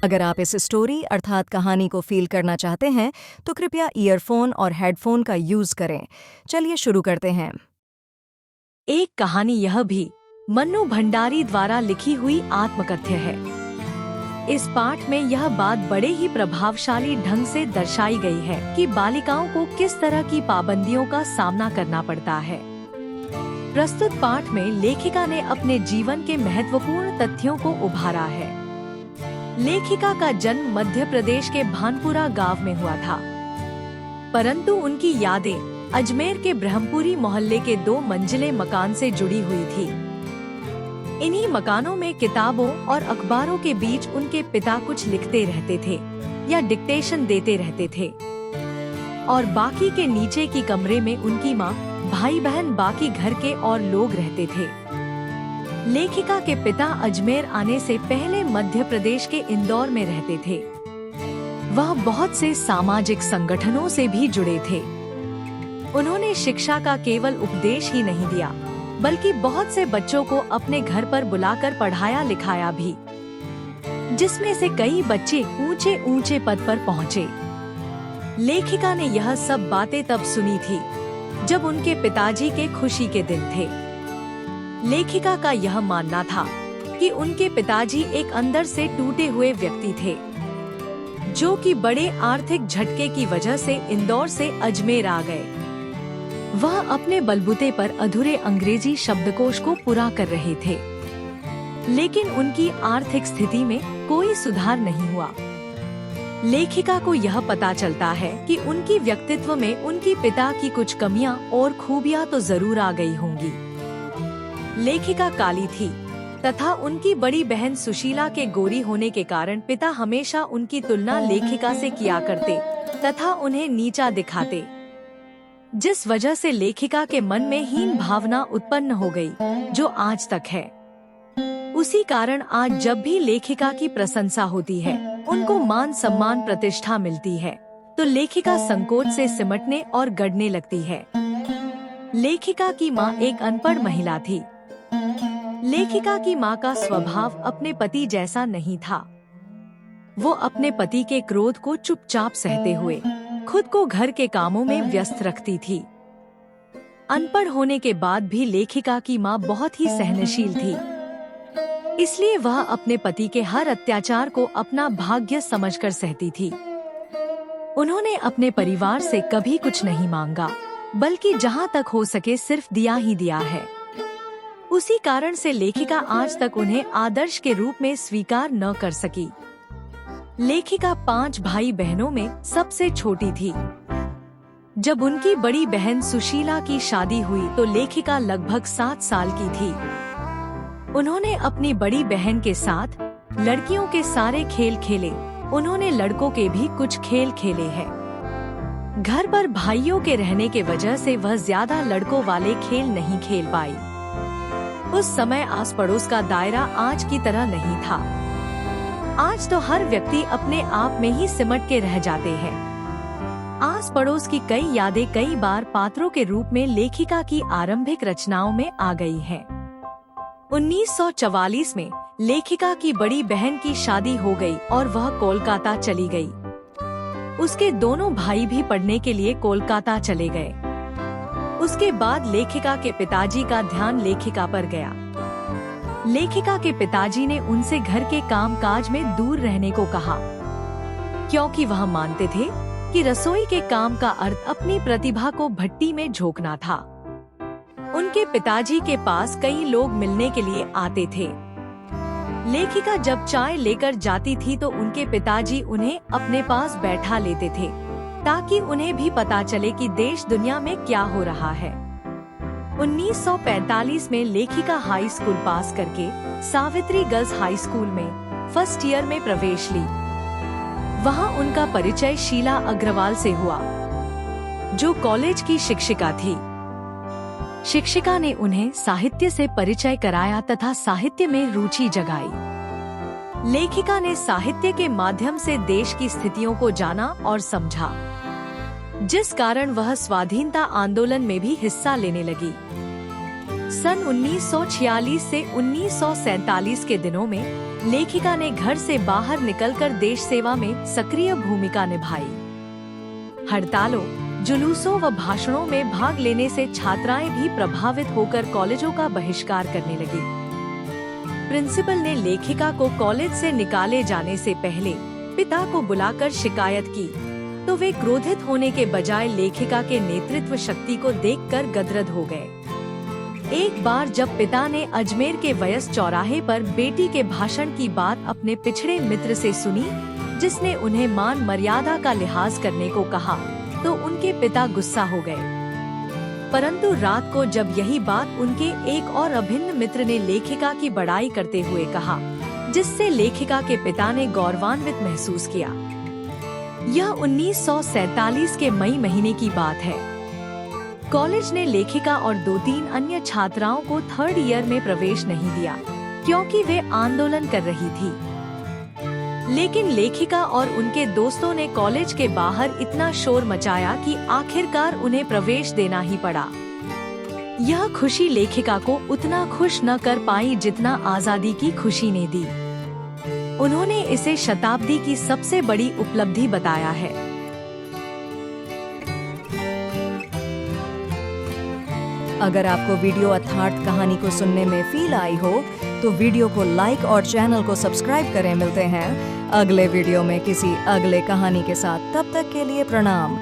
अगर आप इस स्टोरी अर्थात कहानी को फील करना चाहते हैं तो कृपया ईयरफोन और हेडफोन का यूज करें। चलिए शुरू करते हैं। एक कहानी यह भी मन्नू भंडारी द्वारा लिखी हुई आत्मकथ्य है। इस पाठ में यह बात बड़े ही प्रभावशाली ढंग से दर्शाई गई है कि बालिकाओं को किस तरह की पाबंदियों का सामना करना पड़ता है। प्रस्तुत पाठ में लेखिका ने अपने जीवन के महत्वपूर्ण तथ्यों को उभारा है। लेखिका का जन्म मध्य प्रदेश के भानपुरा गांव में हुआ था, परंतु उनकी यादें अजमेर के ब्रह्मपुरी मोहल्ले के 2 मंजिले मकान से जुड़ी हुई थी। इन्हीं मकानों में किताबों और अखबारों के बीच उनके पिता कुछ लिखते रहते थे या डिक्टेशन देते रहते थे, और बाकी के नीचे की कमरे में उनकी माँ, भाई बहन, बाकी घर के और लोग रहते थे। लेखिका के पिता अजमेर आने से पहले मध्य प्रदेश के इंदौर में रहते थे। वह बहुत से सामाजिक संगठनों से भी जुड़े थे। उन्होंने शिक्षा का केवल उपदेश ही नहीं दिया, बल्कि बहुत से बच्चों को अपने घर पर बुलाकर पढ़ाया लिखाया भी, जिसमें से कई बच्चे ऊंचे ऊंचे पद पर पहुँचे। लेखिका ने यह सब बातें तब सुनी थी जब उनके पिताजी के खुशी के दिन थे। लेखिका का यह मानना था कि उनके पिताजी एक अंदर से टूटे हुए व्यक्ति थे, जो कि बड़े आर्थिक झटके की वजह से इंदौर से अजमेर आ गए। वह अपने बलबूते पर अधूरे अंग्रेजी शब्दकोश को पूरा कर रहे थे, लेकिन उनकी आर्थिक स्थिति में कोई सुधार नहीं हुआ। लेखिका को यह पता चलता है कि उनकी व्यक्तित्व में उनकी पिता की कुछ कमियां और खूबियां तो जरूर आ गई होंगी। लेखिका काली थी तथा उनकी बड़ी बहन सुशीला के गोरी होने के कारण पिता हमेशा उनकी तुलना लेखिका से किया करते तथा उन्हें नीचा दिखाते, जिस वजह से लेखिका के मन में हीन भावना उत्पन्न हो गई, जो आज तक है। उसी कारण आज जब भी लेखिका की प्रशंसा होती है, उनको मान सम्मान प्रतिष्ठा मिलती है, तो लेखिका संकोच से सिमटने और गड़ने लगती है। लेखिका की माँ एक अनपढ़ महिला थी। लेखिका की माँ का स्वभाव अपने पति जैसा नहीं था। वो अपने पति के क्रोध को चुपचाप सहते हुए खुद को घर के कामों में व्यस्त रखती थी। अनपढ़ होने के बाद भी लेखिका की माँ बहुत ही सहनशील थी, इसलिए वह अपने पति के हर अत्याचार को अपना भाग्य समझकर सहती थी। उन्होंने अपने परिवार से कभी कुछ नहीं मांगा, बल्कि जहाँ तक हो सके सिर्फ दिया ही दिया है। उसी कारण से लेखिका आज तक उन्हें आदर्श के रूप में स्वीकार न कर सकी। लेखिका 5 भाई बहनों में सबसे छोटी थी। जब उनकी बड़ी बहन सुशीला की शादी हुई तो लेखिका लगभग 7 साल की थी। उन्होंने अपनी बड़ी बहन के साथ लड़कियों के सारे खेल खेले, उन्होंने लड़कों के भी कुछ खेल खेले हैं। घर पर भाइयों के रहने के वजह से वह ज्यादा लड़कों वाले खेल नहीं खेल पाई। उस समय आस पड़ोस का दायरा आज की तरह नहीं था। आज तो हर व्यक्ति अपने आप में ही सिमट के रह जाते हैं। आस पड़ोस की कई यादें कई बार पात्रों के रूप में लेखिका की आरंभिक रचनाओं में आ गई हैं। 1944 में लेखिका की बड़ी बहन की शादी हो गई और वह कोलकाता चली गई। उसके दोनों भाई भी पढ़ने के लिए कोलकाता चले गए। उसके बाद लेखिका के पिताजी का ध्यान लेखिका पर गया। लेखिका के पिताजी ने उनसे घर के कामकाज में दूर रहने को कहा, क्योंकि वह मानते थे कि रसोई के काम का अर्थ अपनी प्रतिभा को भट्टी में झोंकना था। उनके पिताजी के पास कई लोग मिलने के लिए आते थे। लेखिका जब चाय लेकर जाती थी तो उनके पिताजी उन्हें अपने पास बैठा लेते थे, ताकि उन्हें भी पता चले कि देश दुनिया में क्या हो रहा है। 1945 में लेखिका हाई स्कूल पास करके सावित्री गर्ल्स हाई स्कूल में फर्स्ट ईयर में प्रवेश ली। वहां उनका परिचय शीला अग्रवाल से हुआ, जो कॉलेज की शिक्षिका थी। शिक्षिका ने उन्हें साहित्य से परिचय कराया तथा साहित्य में रुचि जगाई। लेखिका ने साहित्य के माध्यम से देश की स्थितियों को जाना और समझा, जिस कारण वह स्वाधीनता आंदोलन में भी हिस्सा लेने लगी। सन 1946 से 1947 के दिनों में लेखिका ने घर से बाहर निकलकर देश सेवा में सक्रिय भूमिका निभाई। हड़तालों, जुलूसों व भाषणों में भाग लेने से छात्राएं भी प्रभावित होकर कॉलेजों का बहिष्कार करने लगी। प्रिंसिपल ने लेखिका को कॉलेज से निकाले जाने से पहले पिता को बुलाकर शिकायत की, तो वे क्रोधित होने के बजाय लेखिका के नेतृत्व शक्ति को देखकर गदगद हो गए। एक बार जब पिता ने अजमेर के वयस चौराहे पर बेटी के भाषण की बात अपने पिछड़े मित्र से सुनी, जिसने उन्हें मान मर्यादा का लिहाज करने को कहा, तो उनके पिता गुस्सा हो गए। परंतु रात को जब यही बात उनके एक और अभिन्न मित्र ने लेखिका की बड़ाई करते हुए कहा, जिससे लेखिका के पिता ने गौरवान्वित महसूस किया। यह 1947 के मई महीने की बात है। कॉलेज ने लेखिका और 2-3 अन्य छात्राओं को थर्ड ईयर में प्रवेश नहीं दिया, क्योंकि वे आंदोलन कर रही थी। लेकिन लेखिका और उनके दोस्तों ने कॉलेज के बाहर इतना शोर मचाया कि आखिरकार उन्हें प्रवेश देना ही पड़ा। यह खुशी लेखिका को उतना खुश न कर पाई जितना आजादी की खुशी ने दी। उन्होंने इसे शताब्दी की सबसे बड़ी उपलब्धि बताया है। अगर आपको वीडियो अर्थात कहानी को सुनने में फील आई हो तो वीडियो को लाइक और चैनल को सब्सक्राइब करें। मिलते हैं अगले वीडियो में किसी अगले कहानी के साथ। तब तक के लिए प्रणाम।